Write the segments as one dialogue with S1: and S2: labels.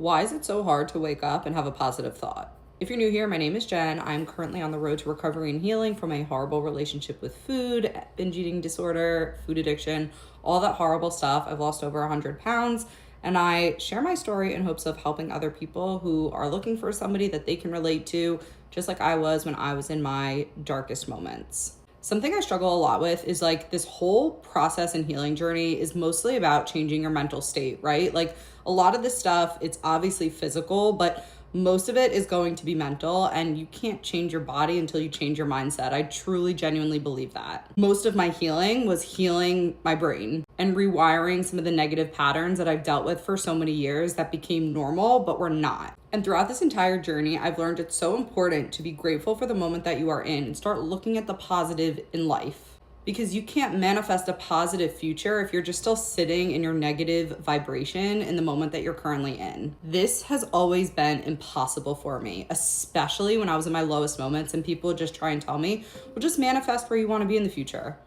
S1: Why is it so hard to wake up and have a positive thought? If you're new here, my name is Jen. I'm currently on the road to recovery and healing from a horrible relationship with food, binge eating disorder, food addiction, all that horrible stuff. I've lost over 100 pounds, and I share my story in hopes of helping other people who are looking for somebody that they can relate to, just like I was when I was in my darkest moments. Something I struggle a lot with is this whole process and healing journey is mostly about changing your mental state, right? A lot of this stuff, it's obviously physical, but most of it is going to be mental, and you can't change your body until you change your mindset. I truly, genuinely believe that. Most of my healing was healing my brain and rewiring some of the negative patterns that I've dealt with for so many years that became normal, but were not. And throughout this entire journey, I've learned it's so important to be grateful for the moment that you are in and start looking at the positive in life. Because you can't manifest a positive future if you're just still sitting in your negative vibration in the moment that you're currently in. This has always been impossible for me, especially when I was in my lowest moments and people would just try and tell me, well, just manifest where you want to be in the future.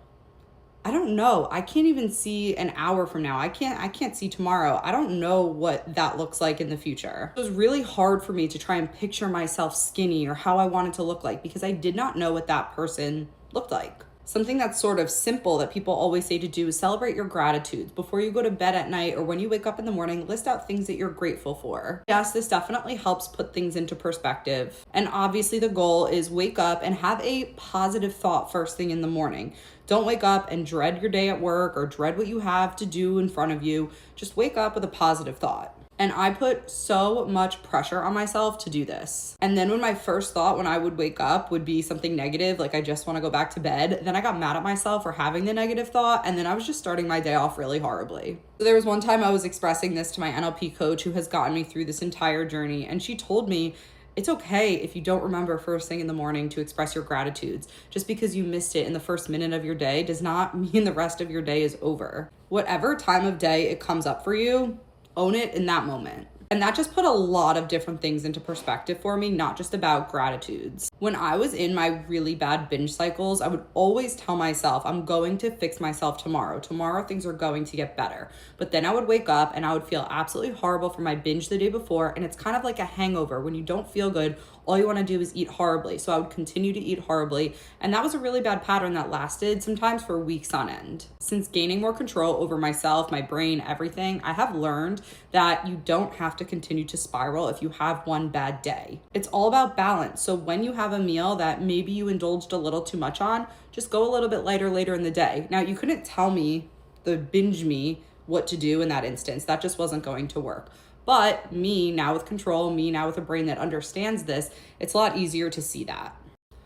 S1: I don't know. I can't even see an hour from now. I can't see tomorrow. I don't know what that looks like in the future. It was really hard for me to try and picture myself skinny or how I wanted to look like because I did not know what that person looked like. Something that's sort of simple that people always say to do is celebrate your gratitudes. Before you go to bed at night or when you wake up in the morning, list out things that you're grateful for. Yes, this definitely helps put things into perspective. And obviously the goal is wake up and have a positive thought first thing in the morning. Don't wake up and dread your day at work or dread what you have to do in front of you. Just wake up with a positive thought. And I put so much pressure on myself to do this. And then when my first thought when I would wake up would be something negative, like I just want to go back to bed, then I got mad at myself for having the negative thought. And then I was just starting my day off really horribly. So there was one time I was expressing this to my NLP coach who has gotten me through this entire journey. And she told me, it's okay if you don't remember first thing in the morning to express your gratitudes. Just because you missed it in the first minute of your day does not mean the rest of your day is over. Whatever time of day it comes up for you, own it in that moment. And that just put a lot of different things into perspective for me, not just about gratitudes. When I was in my really bad binge cycles, I would always tell myself, I'm going to fix myself tomorrow. Tomorrow things are going to get better. But then I would wake up and I would feel absolutely horrible for my binge the day before. And it's kind of like a hangover. When you don't feel good, all you want to do is eat horribly. So I would continue to eat horribly. And that was a really bad pattern that lasted sometimes for weeks on end. Since gaining more control over myself, my brain, everything, I have learned that you don't have to continue to spiral if you have one bad day. It's all about balance. So when you have a meal that maybe you indulged a little too much on, just go a little bit lighter later in the day. Now, you couldn't tell me, the binge me, what to do in that instance. That just wasn't going to work. But me now with control, me now with a brain that understands this, it's a lot easier to see that.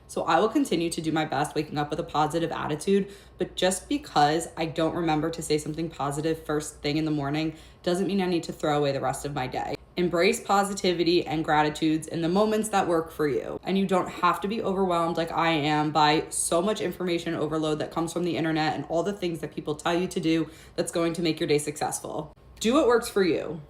S1: So I will continue to do my best waking up with a positive attitude, but just because I don't remember to say something positive first thing in the morning doesn't mean I need to throw away the rest of my day. Embrace positivity and gratitudes in the moments that work for you. And you don't have to be overwhelmed like I am by so much information overload that comes from the internet and all the things that people tell you to do that's going to make your day successful. Do what works for you.